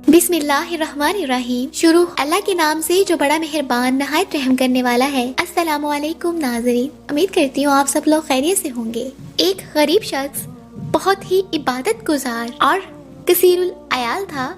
बिस्मिल्लाहिर्रहमानिर्रहीम। शुरू अल्लाह के नाम से जो बड़ा मेहरबान नहायत रहम करने वाला है। अस्सलामु अलैकुम नाज़रीन, उम्मीद करती हूँ आप सब लोग खैरियत से होंगे। एक गरीब शख्स बहुत ही इबादत गुजार और कसीरुल अयाल था।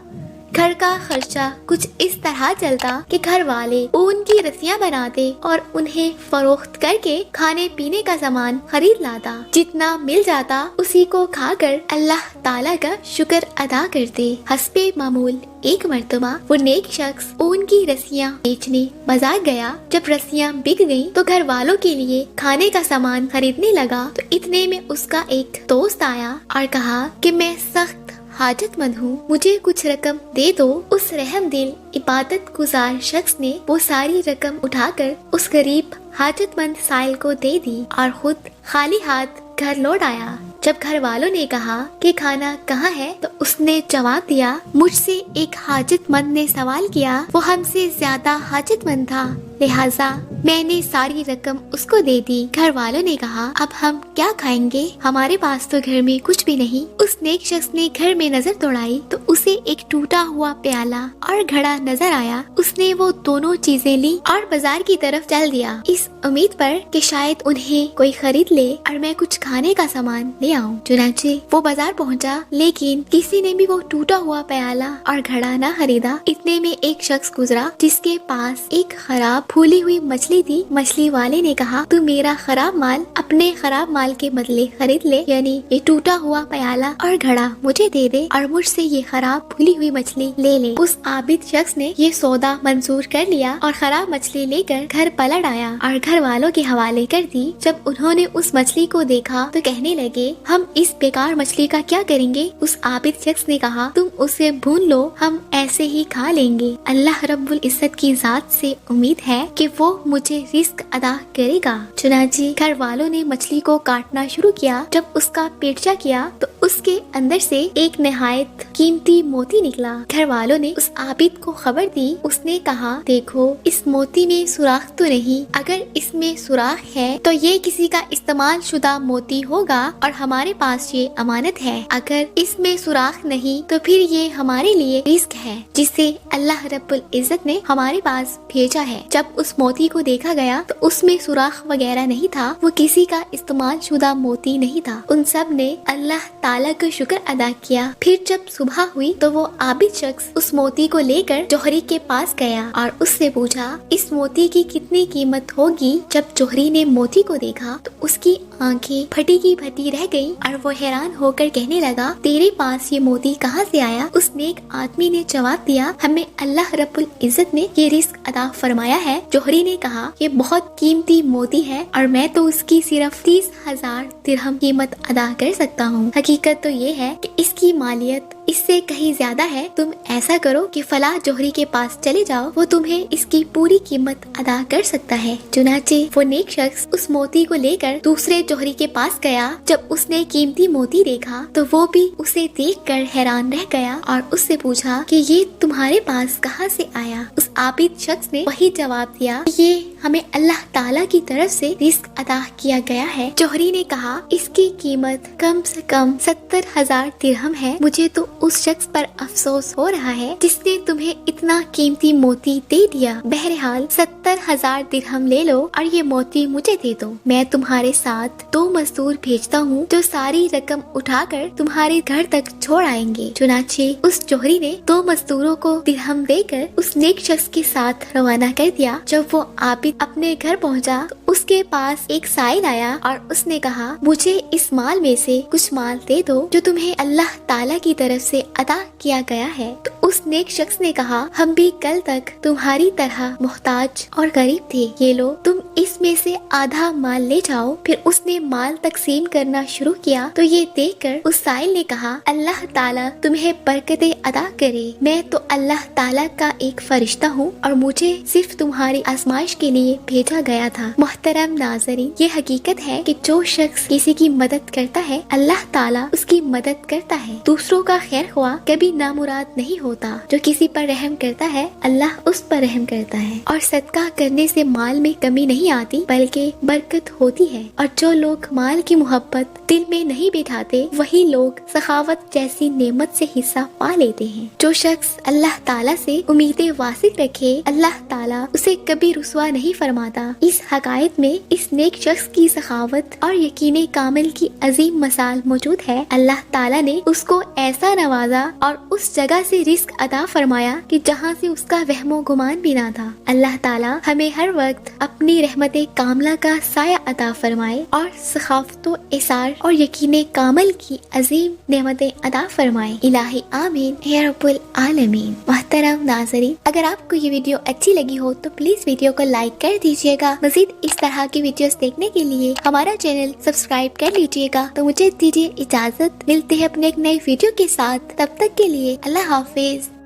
घर का खर्चा कुछ इस तरह चलता कि घर वाले ऊन की रस्सियाँ बनाते और उन्हें फरोख्त करके खाने पीने का सामान खरीद लाता। जितना मिल जाता उसी को खाकर अल्लाह ताला का शुक्र अदा करते। हस्बे मामूल एक मर्तबा वो नेक शख्स ऊन की रस्सियाँ बेचने बाजार गया। जब रस्सियाँ बिक गयी तो घर वालों के लिए खाने का सामान खरीदने लगा तो इतने में उसका एक दोस्त आया और कहा कि मैं सख्त हाजतमंद हूँ, मुझे कुछ रकम दे दो। उस रहम दिल इबादत गुजार शख्स ने वो सारी रकम उठाकर उस गरीब हाजतमंद साइल को दे दी और खुद खाली हाथ घर लौट आया। जब घर वालों ने कहा कि खाना कहाँ है तो उसने जवाब दिया, मुझसे एक हाजतमंद ने सवाल किया, वो हमसे ज्यादा हाजतमंद था, लिहाजा मैंने सारी रकम उसको दे दी। घर वालों ने कहा, अब हम क्या खाएंगे, हमारे पास तो घर में कुछ भी नहीं। उस नेक शख्स ने घर में नजर दौड़ाई तो उसे एक टूटा हुआ प्याला और घड़ा नजर आया। उसने वो दोनों चीजें ली और बाजार की तरफ चल दिया, इस उम्मीद पर कि शायद उन्हें कोई खरीद ले और मैं कुछ खाने का सामान ले आऊं। चुनांचे वो बाजार पहुंचा, लेकिन किसी ने भी वो टूटा हुआ प्याला और घड़ा न खरीदा। इतने में एक शख्स गुजरा जिसके पास एक खराब फूली हुई मछली थी। मछली वाले ने कहा, तू मेरा खराब माल अपने खराब माल के बदले खरीद ले, यानी ये टूटा हुआ प्याला और घड़ा मुझे दे दे और मुझसे ये खराब फूली हुई मछली ले ले। उस आबिद शख्स ने ये सौदा मंजूर कर लिया और खराब मछली लेकर घर पलट आया और घर वालों के हवाले कर दी। जब उन्होंने उस मछली को देखा तो कहने लगे, हम इस बेकार मछली का क्या करेंगे। उस आबिद शख्स ने कहा, तुम उसे भून लो, हम ऐसे ही खा लेंगे। अल्लाह रब्बुल इज्जत की जात से उम्मीद है कि वो मुझे रिस्क अदा करेगा। चुनांचे घर वालों ने मछली को काटना शुरू किया। जब उसका पेटचा किया तो उसके अंदर से एक नहायत कीमती मोती निकला। घर वालों ने उस आबिद को खबर दी। उसने कहा, देखो इस मोती में सुराख तो नहीं, अगर इसमें सुराख है तो ये किसी का इस्तेमाल शुदा मोती होगा और हमारे पास ये अमानत है। अगर इसमें सुराख नहीं तो फिर ये हमारे लिए रिस्क है जिसे अल्लाह रब्बुल इज्जत ने हमारे पास भेजा है। जब उस मोती को देखा गया तो उसमें सुराख वगैरह नहीं था, वो किसी का इस्तेमाल शुदा मोती नहीं था। उन सब ने अल्लाह ताला का शुक्र अदा किया। फिर जब सुबह हुई तो वो आबिद शख्स उस मोती को लेकर जौहरी के पास गया और उससे पूछा, इस मोती की कितनी कीमत होगी। जब जौहरी ने मोती को देखा तो उसकी आंखें फटी की फटी रह गई और वो हैरान होकर कहने लगा, तेरे पास ये मोती कहाँ से आया। उस नेक आदमी ने जवाब दिया, हमें अल्लाह रब्बुल इज्जत ने ये रिस्क अदा फरमाया है। जौहरी ने कहा, ये बहुत कीमती मोती है और मैं तो उसकी सिर्फ 30,000 दिरहम कीमत अदा कर सकता हूँ। हकीकत तो ये है कि इसकी मालियत इससे कहीं ज्यादा है। तुम ऐसा करो कि फलाह जौहरी के पास चले जाओ, वो तुम्हें इसकी पूरी कीमत अदा कर सकता है। चुनांचे वो नेक शख्स उस मोती को लेकर दूसरे जौहरी के पास गया। जब उसने कीमती मोती देखा तो वो भी उसे देखकर हैरान रह गया और उससे पूछा कि ये तुम्हारे पास कहाँ से आया। उस आबिद शख्स ने वही जवाब दिया, ये हमें अल्लाह ताला की तरफ से रिस्क अदा किया गया है। जौहरी ने कहा, इसकी कीमत कम से कम 70,000 दिरहम है। मुझे तो उस शख्स पर अफसोस हो रहा है जिसने तुम्हें इतना कीमती मोती दे दिया। बहरहाल 70,000 दिरहम ले लो और ये मोती मुझे दे दो। मैं तुम्हारे साथ 2 मजदूर भेजता हूँ जो सारी रकम उठाकर तुम्हारे घर तक छोड़ आएंगे। चुनांचे उस जौहरी ने 2 मजदूरों को दिरहम देकर उस नेक शख्स के साथ रवाना कर दिया। जब वो आबिद अपने घर पहुंचा तो उसके पास एक साइल आया और उसने कहा, मुझे इस माल में से कुछ माल दे दो जो तुम्हें अल्लाह ताला की तरफ से अदा किया गया है। तो उस नेक शख्स ने कहा, हम भी कल तक तुम्हारी तरह मोहताज और गरीब थे, ये लो तुम इसमें से आधा माल ले जाओ। फिर उसने माल तकसीम करना शुरू किया तो ये देखकर उस साइल ने कहा, अल्लाह ताला तुम्हें बरकतें अदा करे। मैं तो अल्लाह ताला का एक फरिश्ता हूँ और मुझे सिर्फ तुम्हारी आजमाइश के लिए भेजा गया था। محترم ناظرین، یہ حقیقت ہے کہ جو شخص کسی کی مدد کرتا ہے اللہ تعالیٰ اس کی مدد کرتا ہے۔ دوسروں کا خیر خواہ کبھی نامراد نہیں ہوتا۔ جو کسی پر رحم کرتا ہے اللہ اس پر رحم کرتا ہے، اور صدقہ کرنے سے مال میں کمی نہیں آتی بلکہ برکت ہوتی ہے۔ اور جو لوگ مال کی محبت دل میں نہیں بٹھاتے وہی لوگ سخاوت جیسی نعمت سے حصہ پا لیتے ہیں۔ جو شخص اللہ تعالیٰ سے امیدیں واثق رکھے اللہ تعالیٰ اسے کبھی رسوا نہیں فرماتا۔ اس حقائق میں اس نیک شخص کی سخاوت اور یقین کامل کی عظیم مثال موجود ہے۔ اللہ تعالیٰ نے اس کو ایسا نوازا اور اس جگہ سے رزق عطا فرمایا کہ جہاں سے اس کا وہم و گمان بھی نہ تھا۔ اللہ تعالیٰ ہمیں ہر وقت اپنی رحمت کاملہ کا سایہ عطا فرمائے اور سخاوت و اثار اور یقین کامل کی عظیم نعمتیں عطا فرمائے۔ الہی آمین یا رب العالمین۔ محترم ناظرین، اگر آپ کو یہ ویڈیو اچھی لگی ہو تو پلیز ویڈیو کو لائک کر دیجیے گا۔ مزید اس طرح کی ویڈیوز دیکھنے کے لیے ہمارا چینل سبسکرائب کر لیجیے گا۔ تو مجھے دیجیے اجازت، ملتے ہیں اپنے ایک نئی ویڈیو کے ساتھ، تب تک کے لیے اللہ حافظ۔